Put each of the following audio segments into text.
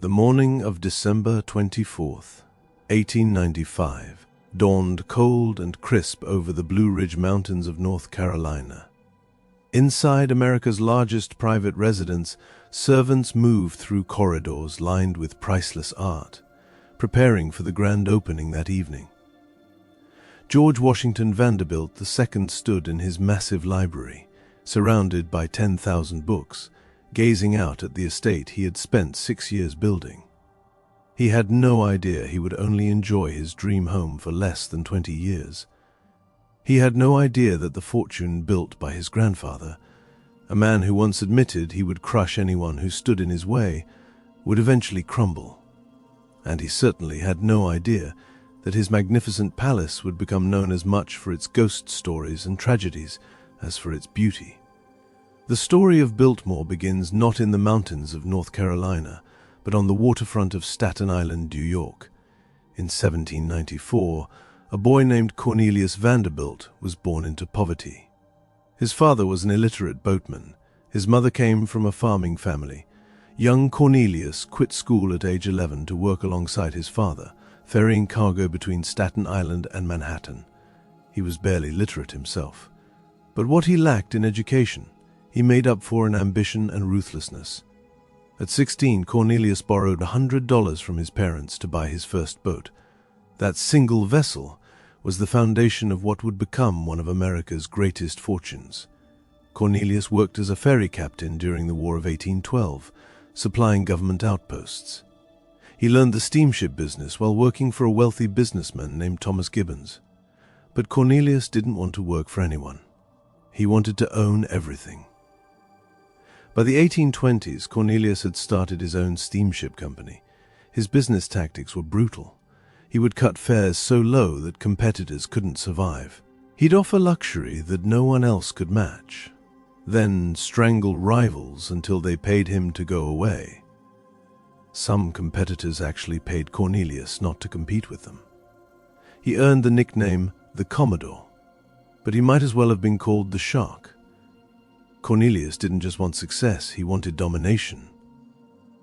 The morning of December 24th, 1895, dawned cold and crisp over the Blue Ridge Mountains of North Carolina. Inside America's largest private residence, servants moved through corridors lined with priceless art, preparing for the grand opening that evening. George Washington Vanderbilt II stood in his massive library, surrounded by 10,000 books, gazing out at the estate he had spent 6 years building. He had no idea he would only enjoy his dream home for less than 20 years. He had no idea that the fortune built by his grandfather, a man who once admitted he would crush anyone who stood in his way, would eventually crumble. And he certainly had no idea that his magnificent palace would become known as much for its ghost stories and tragedies as for its beauty. The story of Biltmore begins not in the mountains of North Carolina, but on the waterfront of Staten Island, New York. In 1794, a boy named Cornelius Vanderbilt was born into poverty. His father was an illiterate boatman. His mother came from a farming family. Young Cornelius quit school at age 11 to work alongside his father, ferrying cargo between Staten Island and Manhattan. He was barely literate himself. But what he lacked in education, he made up for in ambition and ruthlessness. At 16, Cornelius borrowed $100 from his parents to buy his first boat. That single vessel was the foundation of what would become one of America's greatest fortunes. Cornelius worked as a ferry captain during the War of 1812, supplying government outposts. He learned the steamship business while working for a wealthy businessman named Thomas Gibbons. But Cornelius didn't want to work for anyone. He wanted to own everything. By the 1820s, Cornelius had started his own steamship company. His business tactics were brutal. He would cut fares so low that competitors couldn't survive. He'd offer luxury that no one else could match, then strangle rivals until they paid him to go away. Some competitors actually paid Cornelius not to compete with them. He earned the nickname the Commodore, but he might as well have been called the Shark. Cornelius didn't just want success, he wanted domination.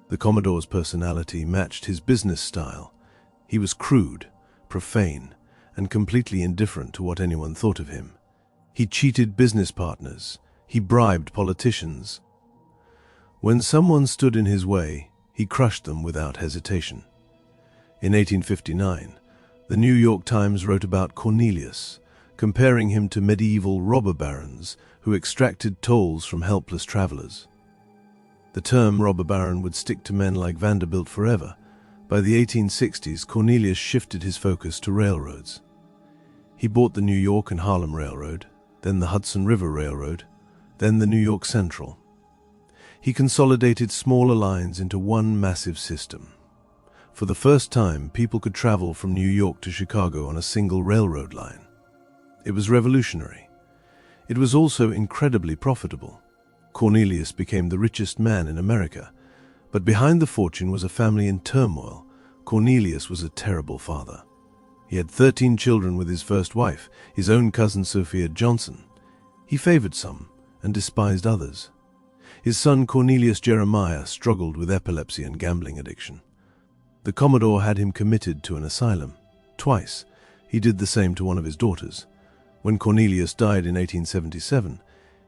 The Commodore's personality matched his business style. He was crude, profane, and completely indifferent to what anyone thought of him. He cheated business partners. He bribed politicians. When someone stood in his way, he crushed them without hesitation. In 1859, the New York Times wrote about Cornelius, comparing him to medieval robber barons who extracted tolls from helpless travelers. The term robber baron would stick to men like Vanderbilt forever. By the 1860s, Cornelius shifted his focus to railroads. He bought the New York and Harlem Railroad, then the Hudson River Railroad, then the New York Central. He consolidated smaller lines into one massive system. For the first time, people could travel from New York to Chicago on a single railroad line. It was revolutionary. It was also incredibly profitable. Cornelius became the richest man in America, but behind the fortune was a family in turmoil. Cornelius was a terrible father. He had 13 children with his first wife, his own cousin Sophia Johnson. He favored some and despised others. His son Cornelius Jeremiah struggled with epilepsy and gambling addiction. The Commodore had him committed to an asylum. Twice, he did the same to one of his daughters. When Cornelius died in 1877,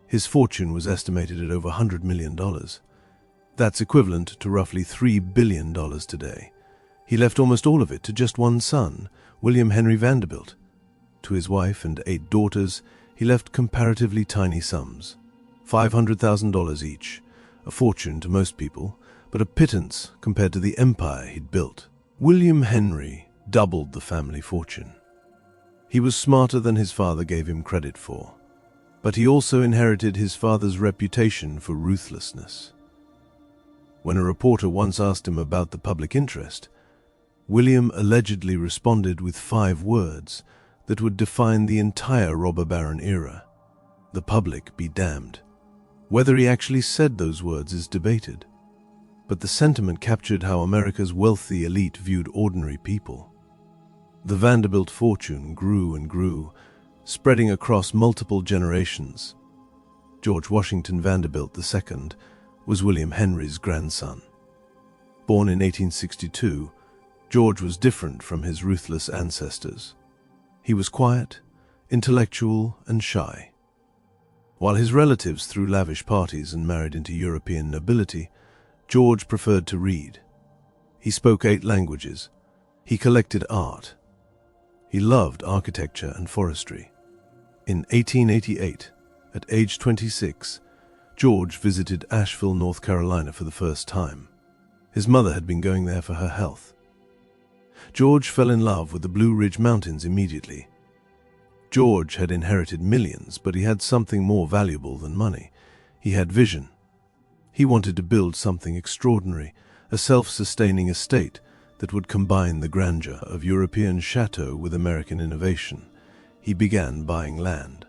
his fortune was estimated at over $100 million. That's equivalent to roughly $3 billion today. He left almost all of it to just one son, William Henry Vanderbilt. To his wife and 8 daughters, he left comparatively tiny sums, $500,000 each, a fortune to most people, but a pittance compared to the empire he'd built. William Henry doubled the family fortune. He was smarter than his father gave him credit for, but he also inherited his father's reputation for ruthlessness. When a reporter once asked him about the public interest, William allegedly responded with 5 words that would define the entire robber baron era: "The public be damned." Whether he actually said those words is debated, but the sentiment captured how America's wealthy elite viewed ordinary people. The Vanderbilt fortune grew and grew, spreading across multiple generations. George Washington Vanderbilt II was William Henry's grandson. Born in 1862, George was different from his ruthless ancestors. He was quiet, intellectual, and shy. While his relatives threw lavish parties and married into European nobility, George preferred to read. He spoke 8 languages. He collected art. He loved architecture and forestry. In 1888, at age 26, George visited Asheville, North Carolina for the first time. His mother had been going there for her health. George fell in love with the Blue Ridge Mountains immediately. George had inherited millions, but he had something more valuable than money. He had vision. He wanted to build something extraordinary, a self-sustaining estate that would combine the grandeur of European chateau with American innovation. He began buying land,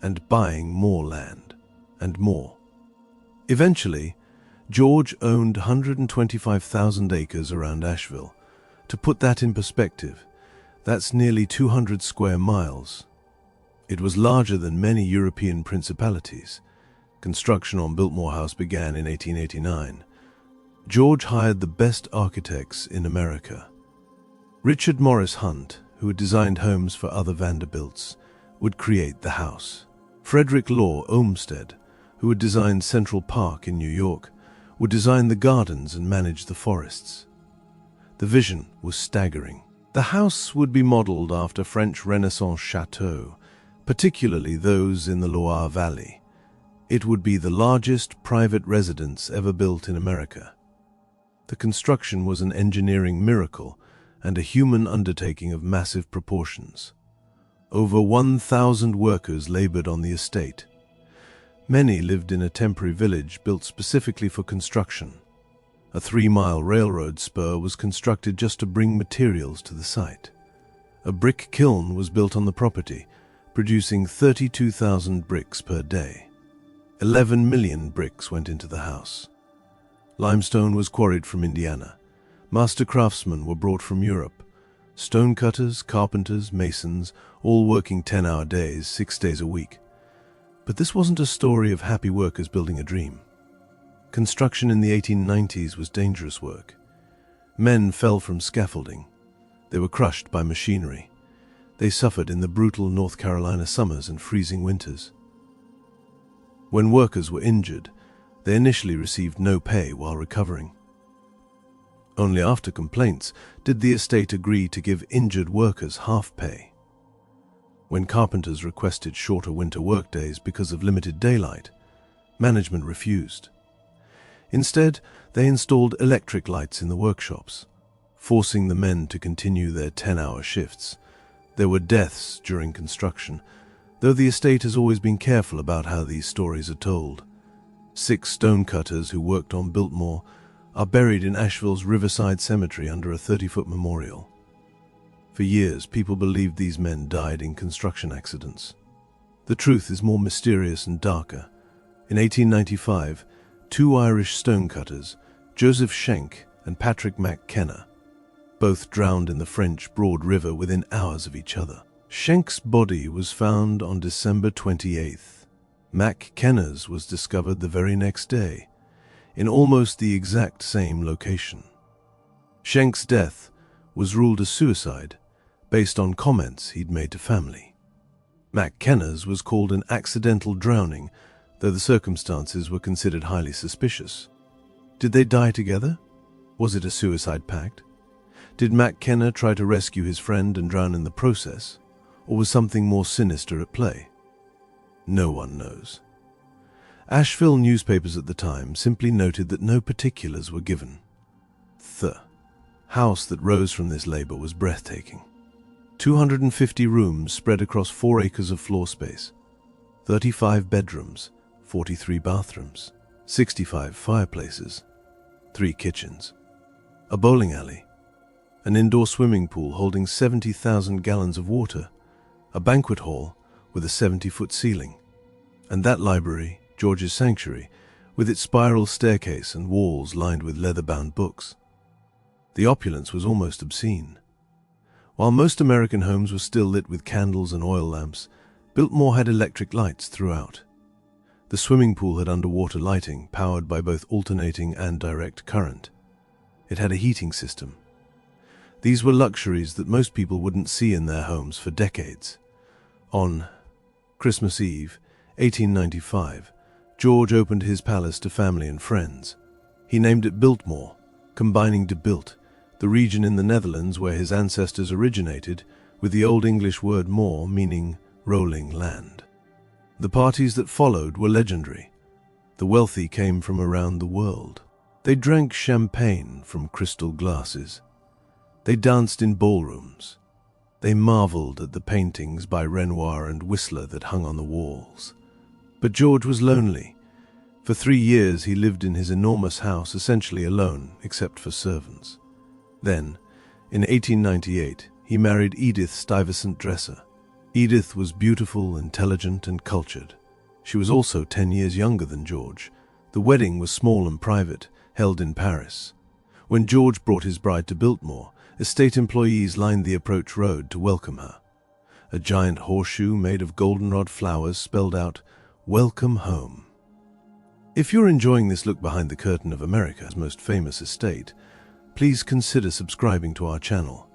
and buying more land, and more. Eventually, George owned 125,000 acres around Asheville. To put that in perspective, that's nearly 200 square miles. It was larger than many European principalities. Construction on Biltmore House began in 1889. George hired the best architects in America. Richard Morris Hunt, who had designed homes for other Vanderbilts, would create the house. Frederick Law Olmsted, who had designed Central Park in New York, would design the gardens and manage the forests. The vision was staggering. The house would be modeled after French Renaissance chateaux, particularly those in the Loire Valley. It would be the largest private residence ever built in America. The construction was an engineering miracle and a human undertaking of massive proportions. Over 1,000 workers labored on the estate. Many lived in a temporary village built specifically for construction. A 3-mile railroad spur was constructed just to bring materials to the site. A brick kiln was built on the property, producing 32,000 bricks per day. 11 million bricks went into the house. Limestone was quarried from Indiana. Master craftsmen were brought from Europe. Stonecutters, carpenters, masons, all working 10-hour days, 6 days a week. But this wasn't a story of happy workers building a dream. Construction in the 1890s was dangerous work. Men fell from scaffolding. They were crushed by machinery. They suffered in the brutal North Carolina summers and freezing winters. When workers were injured, they initially received no pay while recovering. Only after complaints did the estate agree to give injured workers half pay. When carpenters requested shorter winter workdays because of limited daylight, management refused. Instead, they installed electric lights in the workshops, forcing the men to continue their 10-hour shifts. There were deaths during construction, though the estate has always been careful about how these stories are told. 6 stonecutters who worked on Biltmore are buried in Asheville's Riverside Cemetery under a 30-foot memorial. For years, people believed these men died in construction accidents. The truth is more mysterious and darker. In 1895, 2 Irish stonecutters, Joseph Schenck and Patrick McKenna, both drowned in the French Broad River within hours of each other. Schenck's body was found on December 28th. McKenna's was discovered the very next day, in almost the exact same location. Schenck's death was ruled a suicide based on comments he'd made to family. McKenna's was called an accidental drowning, though the circumstances were considered highly suspicious. Did they die together? Was it a suicide pact? Did McKenna try to rescue his friend and drown in the process, or was something more sinister at play? No one knows. Asheville newspapers at the time simply noted that no particulars were given. The house that rose from this labor was breathtaking. 250 rooms spread across 4 acres of floor space, 35 bedrooms, 43 bathrooms, 65 fireplaces, 3 kitchens, a bowling alley, an indoor swimming pool holding 70,000 gallons of water, a banquet hall with a 70-foot ceiling, and that library, George's Sanctuary, with its spiral staircase and walls lined with leather-bound books. The opulence was almost obscene. While most American homes were still lit with candles and oil lamps, Biltmore had electric lights throughout. The swimming pool had underwater lighting, powered by both alternating and direct current. It had a heating system. These were luxuries that most people wouldn't see in their homes for decades. On Christmas Eve, 1895, George opened his palace to family and friends. He named it Biltmore, combining de Bilt, the region in the Netherlands where his ancestors originated, with the Old English word moor meaning rolling land. The parties that followed were legendary. The wealthy came from around the world. They drank champagne from crystal glasses. They danced in ballrooms. They marveled at the paintings by Renoir and Whistler that hung on the walls. But George was lonely. For 3 years he lived in his enormous house essentially alone, except for servants. Then, in 1898, he married Edith Stuyvesant Dresser. Edith was beautiful, intelligent, and cultured. She was also 10 years younger than George. The wedding was small and private, held in Paris. When George brought his bride to Biltmore, estate employees lined the approach road to welcome her. A giant horseshoe made of goldenrod flowers spelled out, "Welcome home." If you're enjoying this look behind the curtain of America's most famous estate, please consider subscribing to our channel.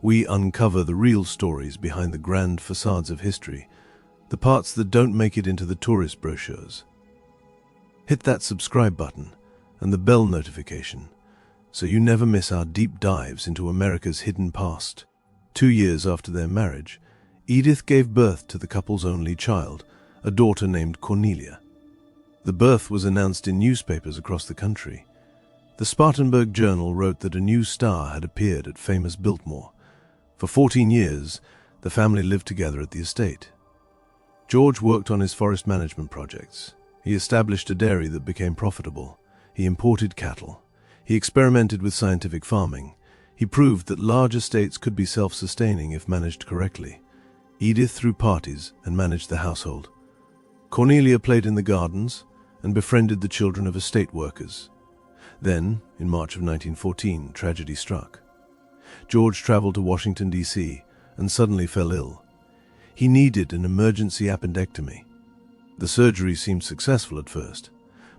We uncover the real stories behind the grand facades of history, the parts that don't make it into the tourist brochures. Hit that subscribe button and the bell notification so you never miss our deep dives into America's hidden past. 2 years after their marriage, Edith gave birth to the couple's only child, a daughter named Cornelia. The birth was announced in newspapers across the country. The Spartanburg Journal wrote that a new star had appeared at famous Biltmore. For 14 years, the family lived together at the estate. George worked on his forest management projects. He established a dairy that became profitable. He imported cattle. He experimented with scientific farming. He proved that large estates could be self-sustaining if managed correctly. Edith threw parties and managed the household. Cornelia played in the gardens and befriended the children of estate workers. Then, in March of 1914, tragedy struck. George traveled to Washington, D.C., and suddenly fell ill. He needed an emergency appendectomy. The surgery seemed successful at first,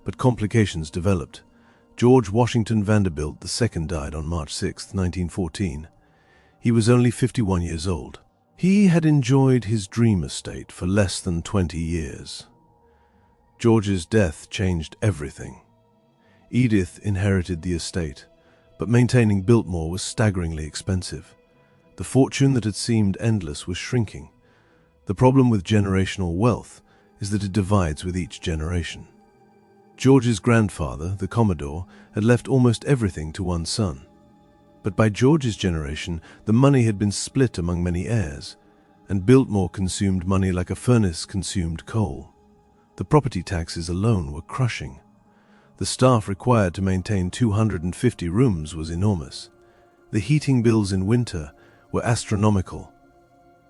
but complications developed. George Washington Vanderbilt II died on March 6, 1914. He was only 51 years old. He had enjoyed his dream estate for less than 20 years. George's death changed everything. Edith inherited the estate, but maintaining Biltmore was staggeringly expensive. The fortune that had seemed endless was shrinking. The problem with generational wealth is that it divides with each generation. George's grandfather, the Commodore, had left almost everything to one son. But by George's generation, the money had been split among many heirs, and Biltmore consumed money like a furnace consumed coal. The property taxes alone were crushing. The staff required to maintain 250 rooms was enormous. The heating bills in winter were astronomical.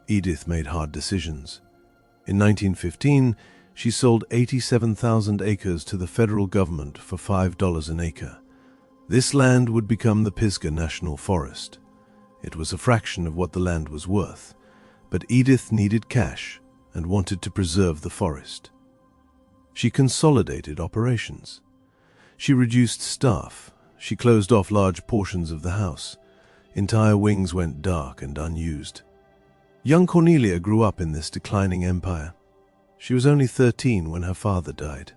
Edith made hard decisions. In 1915, she sold 87,000 acres to the federal government for $5 an acre. This land would become the Pisgah National Forest. It was a fraction of what the land was worth, but Edith needed cash and wanted to preserve the forest. She consolidated operations. She reduced staff. She closed off large portions of the house. Entire wings went dark and unused. Young Cornelia grew up in this declining empire. She was only 13 when her father died.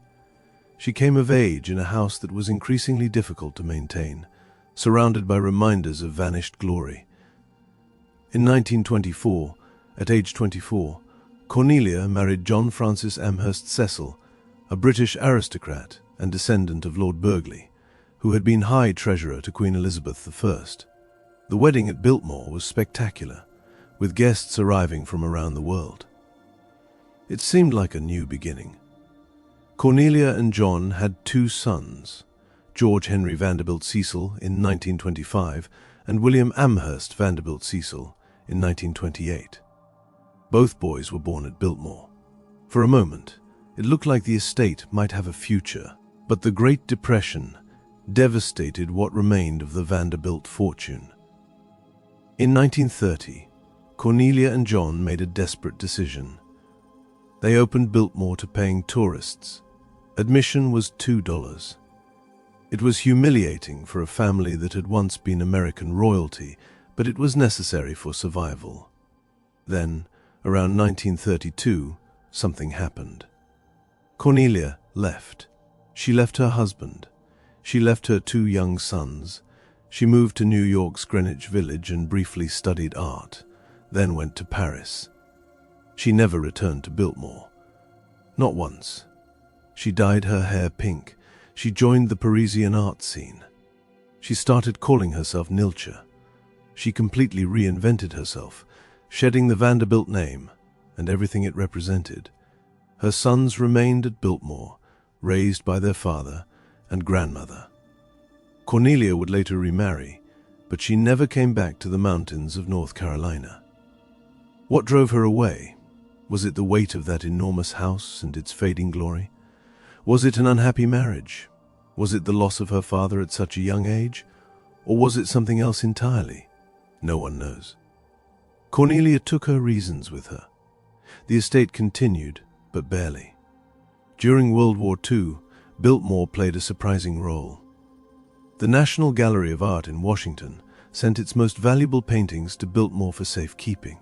She came of age in a house that was increasingly difficult to maintain, surrounded by reminders of vanished glory. In 1924, at age 24, Cornelia married John Francis Amherst Cecil, a British aristocrat and descendant of Lord Burghley, who had been High Treasurer to Queen Elizabeth I. The wedding at Biltmore was spectacular, with guests arriving from around the world. It seemed like a new beginning. Cornelia and John had 2 sons, George Henry Vanderbilt Cecil in 1925 and William Amherst Vanderbilt Cecil in 1928. Both boys were born at Biltmore. For a moment, it looked like the estate might have a future, but the Great Depression devastated what remained of the Vanderbilt fortune. In 1930, Cornelia and John made a desperate decision. They opened Biltmore to paying tourists. Admission was $2. It was humiliating for a family that had once been American royalty, but it was necessary for survival. Then, around 1932, something happened. Cornelia left. She left her husband. She left her 2 young sons. She moved to New York's Greenwich Village and briefly studied art, then went to Paris. She never returned to Biltmore. Not once. She dyed her hair pink. She joined the Parisian art scene. She started calling herself Nilcha. She completely reinvented herself, shedding the Vanderbilt name and everything it represented. Her sons remained at Biltmore, raised by their father and grandmother. Cornelia would later remarry, but she never came back to the mountains of North Carolina. What drove her away? Was it the weight of that enormous house and its fading glory? Was it an unhappy marriage? Was it the loss of her father at such a young age? Or was it something else entirely? No one knows. Cornelia took her reasons with her. The estate continued, but barely. During World War II, Biltmore played a surprising role. The National Gallery of Art in Washington sent its most valuable paintings to Biltmore for safekeeping.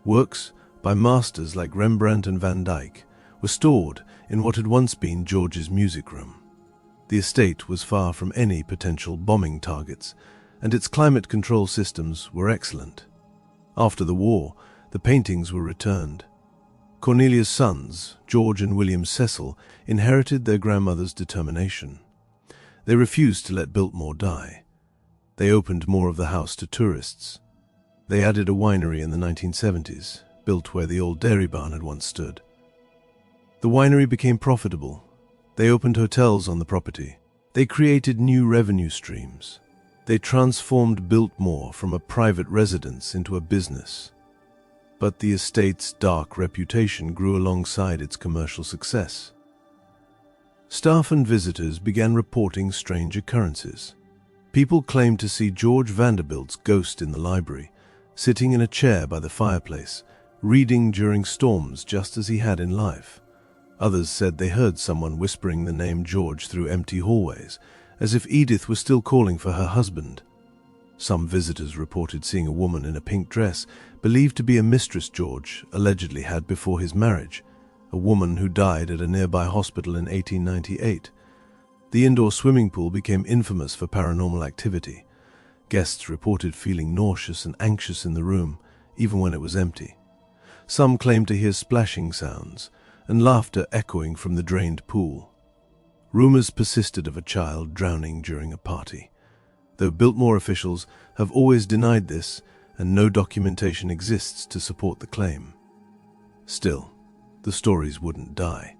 Works by masters like Rembrandt and Van Dyck were stored in what had once been George's music room. The estate was far from any potential bombing targets, and its climate control systems were excellent. After the war, the paintings were returned. Cornelia's sons, George and William Cecil, inherited their grandmother's determination. They refused to let Biltmore die. They opened more of the house to tourists. They added a winery in the 1970s, built where the old dairy barn had once stood. The winery became profitable. They opened hotels on the property. They created new revenue streams. They transformed Biltmore from a private residence into a business. But the estate's dark reputation grew alongside its commercial success. Staff and visitors began reporting strange occurrences. People claimed to see George Vanderbilt's ghost in the library, sitting in a chair by the fireplace, reading during storms just as he had in life. Others said they heard someone whispering the name George through empty hallways, as if Edith was still calling for her husband. Some visitors reported seeing a woman in a pink dress, believed to be a mistress George allegedly had before his marriage, a woman who died at a nearby hospital in 1898. The indoor swimming pool became infamous for paranormal activity. Guests reported feeling nauseous and anxious in the room, even when it was empty. Some claimed to hear splashing sounds and laughter echoing from the drained pool. Rumors persisted of a child drowning during a party, though Biltmore officials have always denied this and no documentation exists to support the claim. Still, the stories wouldn't die.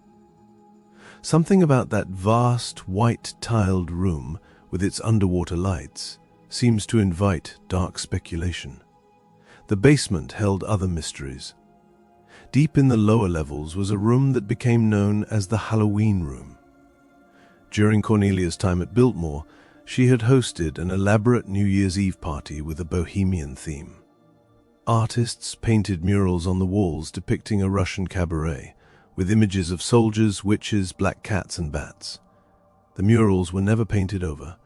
Something about that vast, white-tiled room with its underwater lights seems to invite dark speculation. The basement held other mysteries. Deep in the lower levels was a room that became known as the Halloween Room. During Cornelia's time at Biltmore, she had hosted an elaborate New Year's Eve party with a bohemian theme. Artists painted murals on the walls depicting a Russian cabaret, with images of soldiers, witches, black cats, and bats. The murals were never painted over.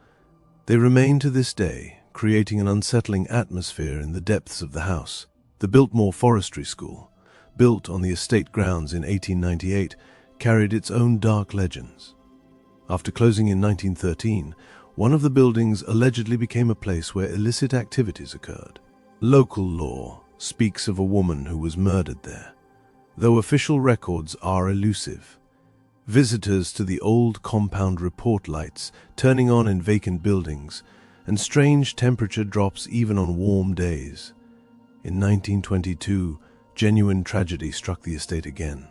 They remain to this day, creating an unsettling atmosphere in the depths of the house. The Biltmore Forestry School, built on the estate grounds in 1898, carried its own dark legends. After closing in 1913, one of the buildings allegedly became a place where illicit activities occurred. Local law speaks of a woman who was murdered there, though official records are elusive. Visitors to the old compound report lights turning on in vacant buildings, and strange temperature drops even on warm days. In 1922, genuine tragedy struck the estate again.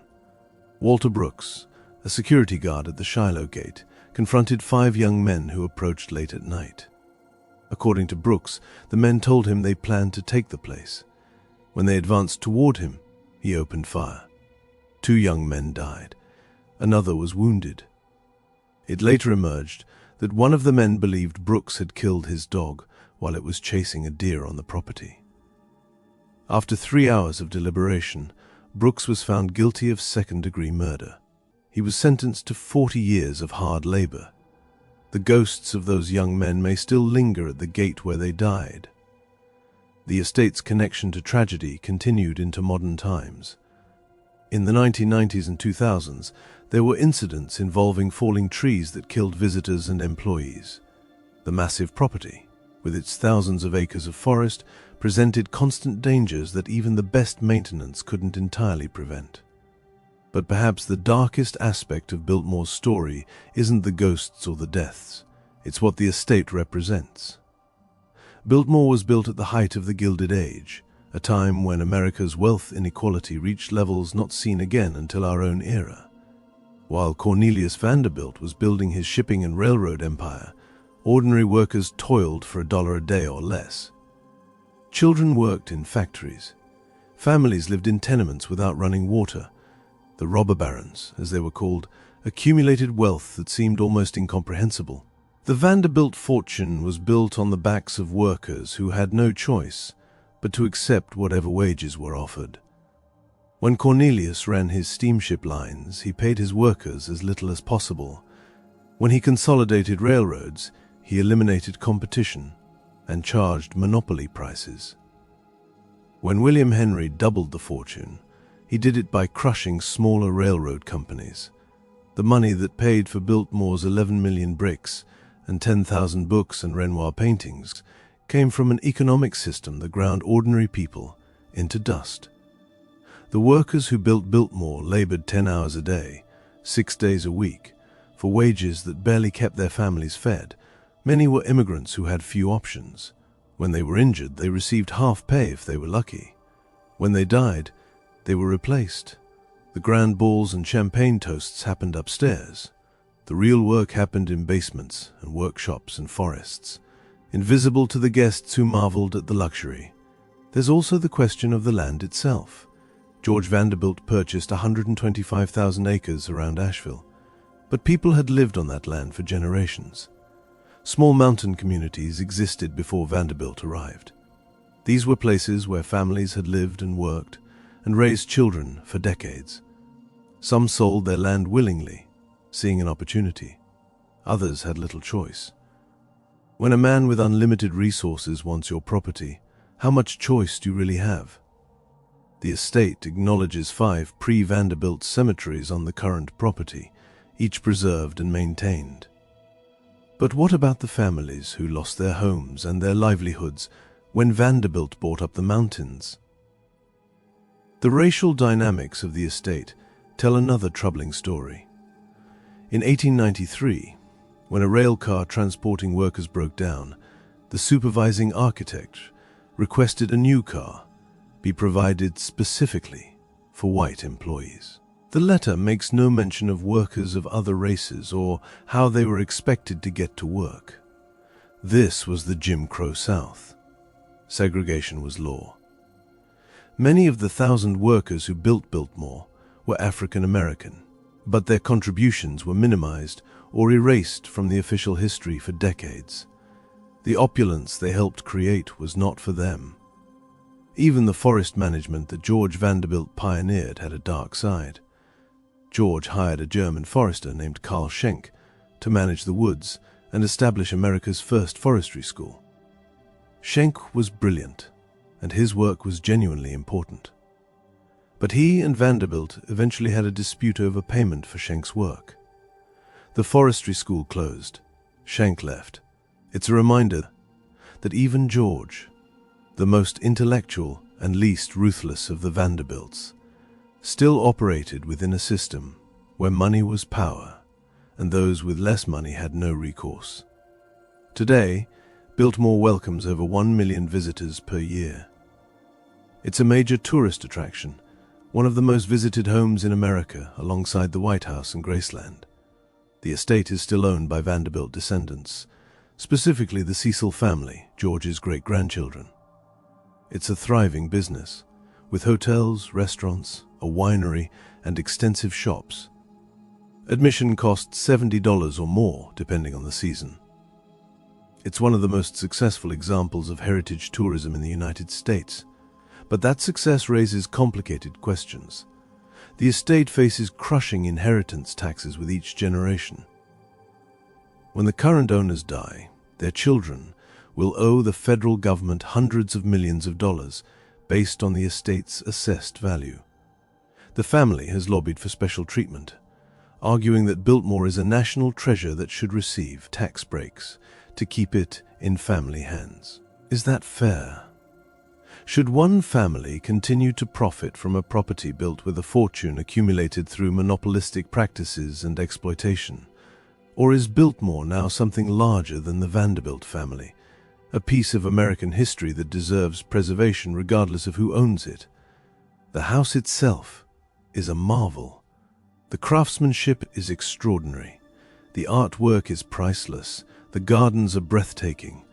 Walter Brooks, a security guard at the Shiloh Gate, confronted 5 young men who approached late at night. According to Brooks, the men told him they planned to take the place. When they advanced toward him, he opened fire. 2 young men died. Another was wounded. It later emerged that one of the men believed Brooks had killed his dog while it was chasing a deer on the property. After 3 hours of deliberation, Brooks was found guilty of second-degree murder. He was sentenced to 40 years of hard labor. The ghosts of those young men may still linger at the gate where they died. The estate's connection to tragedy continued into modern times. In the 1990s and 2000s, there were incidents involving falling trees that killed visitors and employees. The massive property, with its thousands of acres of forest, presented constant dangers that even the best maintenance couldn't entirely prevent. But perhaps the darkest aspect of Biltmore's story isn't the ghosts or the deaths. It's what the estate represents. Biltmore was built at the height of the Gilded Age, a time when America's wealth inequality reached levels not seen again until our own era. While Cornelius Vanderbilt was building his shipping and railroad empire, ordinary workers toiled for $1 a day or less. Children worked in factories. Families lived in tenements without running water. The robber barons, as they were called, accumulated wealth that seemed almost incomprehensible. The Vanderbilt fortune was built on the backs of workers who had no choice but to accept whatever wages were offered. When Cornelius ran his steamship lines, he paid his workers as little as possible. When he consolidated railroads, he eliminated competition and charged monopoly prices. When William Henry doubled the fortune, he did it by crushing smaller railroad companies. The money that paid for Biltmore's 11 million bricks and 10,000 books and Renoir paintings came from an economic system that ground ordinary people into dust. The workers who built Biltmore labored 10 hours a day, 6 days a week, for wages that barely kept their families fed. Many were immigrants who had few options. When they were injured, they received half pay if they were lucky. When they died, they were replaced. The grand balls and champagne toasts happened upstairs. The real work happened in basements and workshops and forests, invisible to the guests who marveled at the luxury. There's also the question of the land itself. George Vanderbilt purchased 125,000 acres around Asheville, but people had lived on that land for generations. Small mountain communities existed before Vanderbilt arrived. These were places where families had lived and worked and raised children for decades. Some sold their land willingly, seeing an opportunity. Others had little choice. When a man with unlimited resources wants your property, how much choice do you really have? The estate acknowledges 5 pre-Vanderbilt cemeteries on the current property, each preserved and maintained. But what about the families who lost their homes and their livelihoods when Vanderbilt bought up the mountains? The racial dynamics of the estate tell another troubling story. In 1893, when a rail car transporting workers broke down, the supervising architect requested a new car be provided specifically for white employees. The letter makes no mention of workers of other races or how they were expected to get to work. This was the Jim Crow South. Segregation was law. Many of the 1,000 workers who built Biltmore were African American, but their contributions were minimized or erased from the official history for decades. The opulence they helped create was not for them. Even the forest management that George Vanderbilt pioneered had a dark side. George hired a German forester named Carl Schenck to manage the woods and establish America's first forestry school. Schenck was brilliant, and his work was genuinely important. But he and Vanderbilt eventually had a dispute over payment for Schenck's work. The forestry school closed. Schenck left. It's a reminder that even George, the most intellectual and least ruthless of the Vanderbilts, still operated within a system where money was power, and those with less money had no recourse. Today, Biltmore welcomes over 1 million visitors per year. It's a major tourist attraction, one of the most visited homes in America alongside the White House and Graceland. The estate is still owned by Vanderbilt descendants, specifically the Cecil family, George's great-grandchildren. It's a thriving business, with hotels, restaurants, a winery, and extensive shops. Admission costs $70 or more, depending on the season. It's one of the most successful examples of heritage tourism in the United States. But that success raises complicated questions. The estate faces crushing inheritance taxes with each generation. When the current owners die, their children will owe the federal government hundreds of millions of dollars based on the estate's assessed value. The family has lobbied for special treatment, arguing that Biltmore is a national treasure that should receive tax breaks to keep it in family hands. Is that fair? Should one family continue to profit from a property built with a fortune accumulated through monopolistic practices and exploitation? Or is Biltmore now something larger than the Vanderbilt family, a piece of American history that deserves preservation regardless of who owns it? The house itself is a marvel. The craftsmanship is extraordinary. The artwork is priceless. The gardens are breathtaking.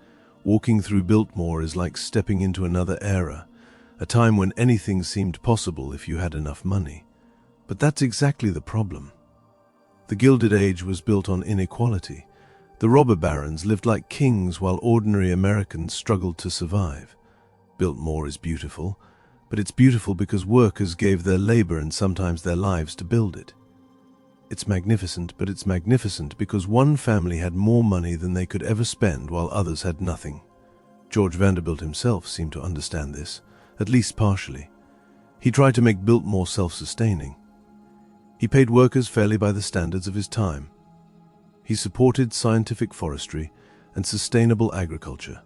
Walking through Biltmore is like stepping into another era, a time when anything seemed possible if you had enough money. But that's exactly the problem. The Gilded Age was built on inequality. The robber barons lived like kings while ordinary Americans struggled to survive. Biltmore is beautiful, but it's beautiful because workers gave their labor and sometimes their lives to build it. It's magnificent, but it's magnificent because one family had more money than they could ever spend while others had nothing. George Vanderbilt himself seemed to understand this, at least partially. He tried to make Biltmore self-sustaining. He paid workers fairly by the standards of his time. He supported scientific forestry and sustainable agriculture.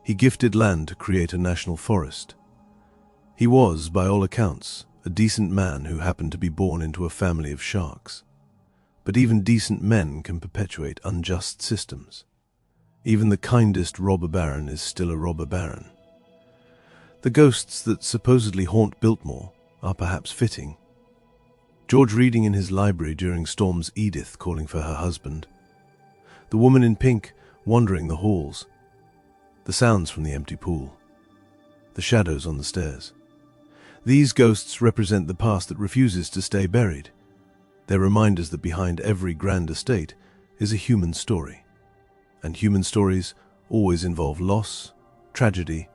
He gifted land to create a national forest. He was, by all accounts, a decent man who happened to be born into a family of sharks. But even decent men can perpetuate unjust systems. Even the kindest robber baron is still a robber baron. The ghosts that supposedly haunt Biltmore are perhaps fitting. George reading in his library during storms, Edith calling for her husband, the woman in pink wandering the halls, the sounds from the empty pool, the shadows on the stairs. These ghosts represent the past that refuses to stay buried. They're reminders that behind every grand estate is a human story. And human stories always involve loss, tragedy,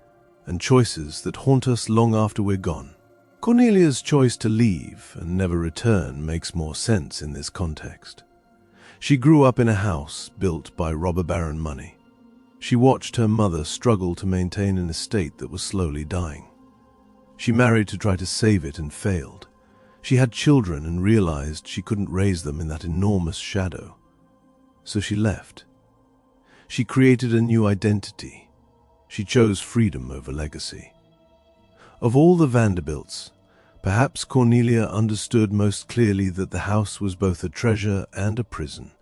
and choices that haunt us long after we're gone. Cornelia's choice to leave and never return makes more sense in this context. She grew up in a house built by robber baron money. She watched her mother struggle to maintain an estate that was slowly dying. She married to try to save it and failed. She had children and realized she couldn't raise them in that enormous shadow. So she left. She created a new identity. She chose freedom over legacy. Of all the Vanderbilts, perhaps Cornelia understood most clearly that the house was both a treasure and a prison.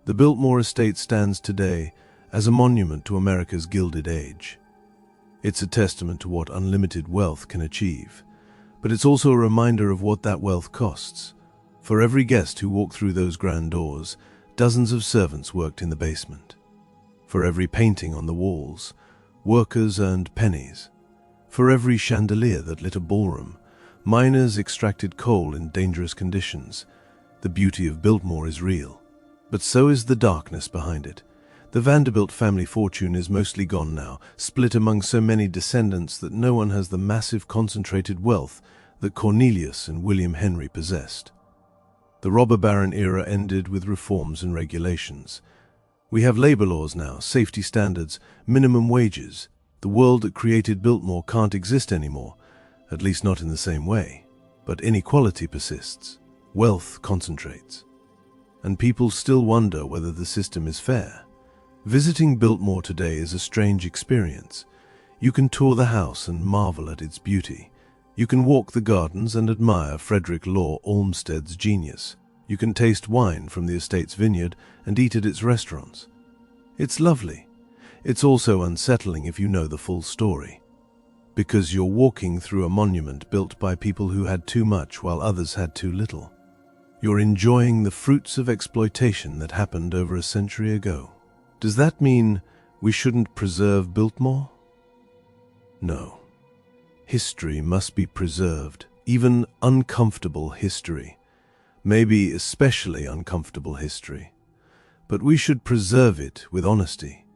The Biltmore estate stands today as a monument to America's Gilded Age. It's a testament to what unlimited wealth can achieve, but it's also a reminder of what that wealth costs. For every guest who walked through those grand doors, dozens of servants worked in the basement. For every painting on the walls, workers earned pennies. For every chandelier that lit a ballroom, miners extracted coal in dangerous conditions. The beauty of Biltmore is real, but so is the darkness behind it. The Vanderbilt family fortune is mostly gone now, split among so many descendants that no one has the massive concentrated wealth that Cornelius and William Henry possessed. The robber baron era ended with reforms and regulations. We have labor laws now, safety standards, minimum wages. The world that created Biltmore can't exist anymore, at least not in the same way. But inequality persists, wealth concentrates, and people still wonder whether the system is fair. Visiting Biltmore today is a strange experience. You can tour the house and marvel at its beauty. You can walk the gardens and admire Frederick Law Olmsted's genius. You can taste wine from the estate's vineyard and eat at its restaurants. It's lovely. It's also unsettling if you know the full story, because you're walking through a monument built by people who had too much while others had too little. You're enjoying the fruits of exploitation that happened over a century ago. Does that mean we shouldn't preserve Biltmore? No. History must be preserved, even uncomfortable history, maybe especially uncomfortable history. But we should preserve it with honesty.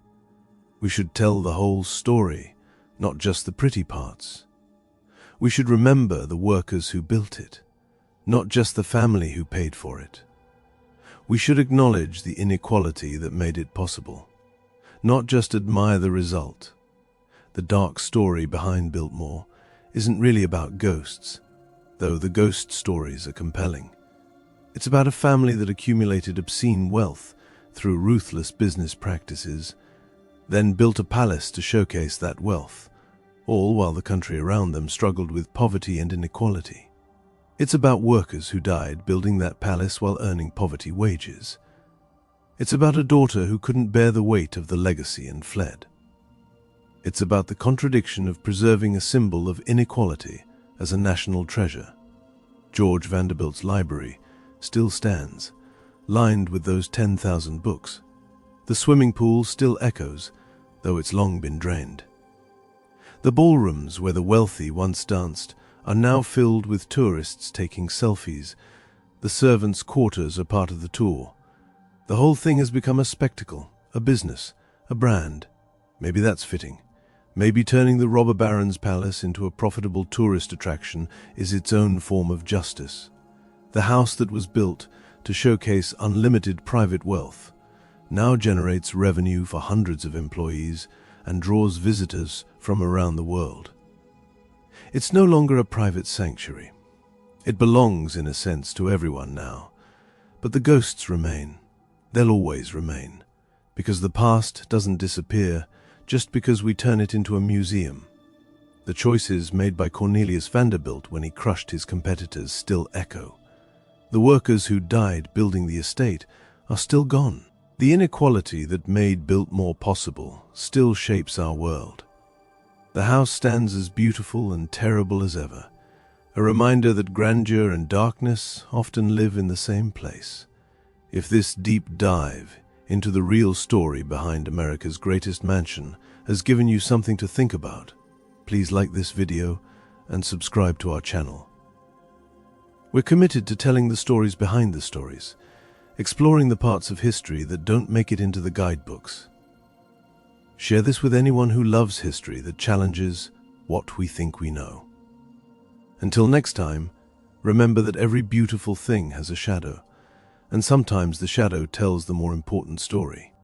We should tell the whole story, not just the pretty parts. We should remember the workers who built it, not just the family who paid for it. We should acknowledge the inequality that made it possible, not just admire the result. The dark story behind Biltmore isn't really about ghosts, though the ghost stories are compelling. It's about a family that accumulated obscene wealth through ruthless business practices, then built a palace to showcase that wealth, all while the country around them struggled with poverty and inequality. It's about workers who died building that palace while earning poverty wages. It's about a daughter who couldn't bear the weight of the legacy and fled. It's about the contradiction of preserving a symbol of inequality as a national treasure. George Vanderbilt's library still stands, lined with those 10,000 books. The swimming pool still echoes, though it's long been drained. The ballrooms where the wealthy once danced are now filled with tourists taking selfies. The servants' quarters are part of the tour. The whole thing has become a spectacle, a business, a brand. Maybe that's fitting. Maybe turning the robber baron's palace into a profitable tourist attraction is its own form of justice. The house that was built to showcase unlimited private wealth now generates revenue for hundreds of employees and draws visitors from around the world. It's no longer a private sanctuary. It belongs, in a sense, to everyone now. But the ghosts remain. They'll always remain, because the past doesn't disappear just because we turn it into a museum. The choices made by Cornelius Vanderbilt when he crushed his competitors still echo. The workers who died building the estate are still gone. The inequality that made Biltmore possible still shapes our world. The house stands as beautiful and terrible as ever, a reminder that grandeur and darkness often live in the same place. If this deep dive into the real story behind America's greatest mansion has given you something to think about, please like this video and subscribe to our channel. We're committed to telling the stories behind the stories, exploring the parts of history that don't make it into the guidebooks. Share this with anyone who loves history that challenges what we think we know. Until next time, remember that every beautiful thing has a shadow, and sometimes the shadow tells the more important story.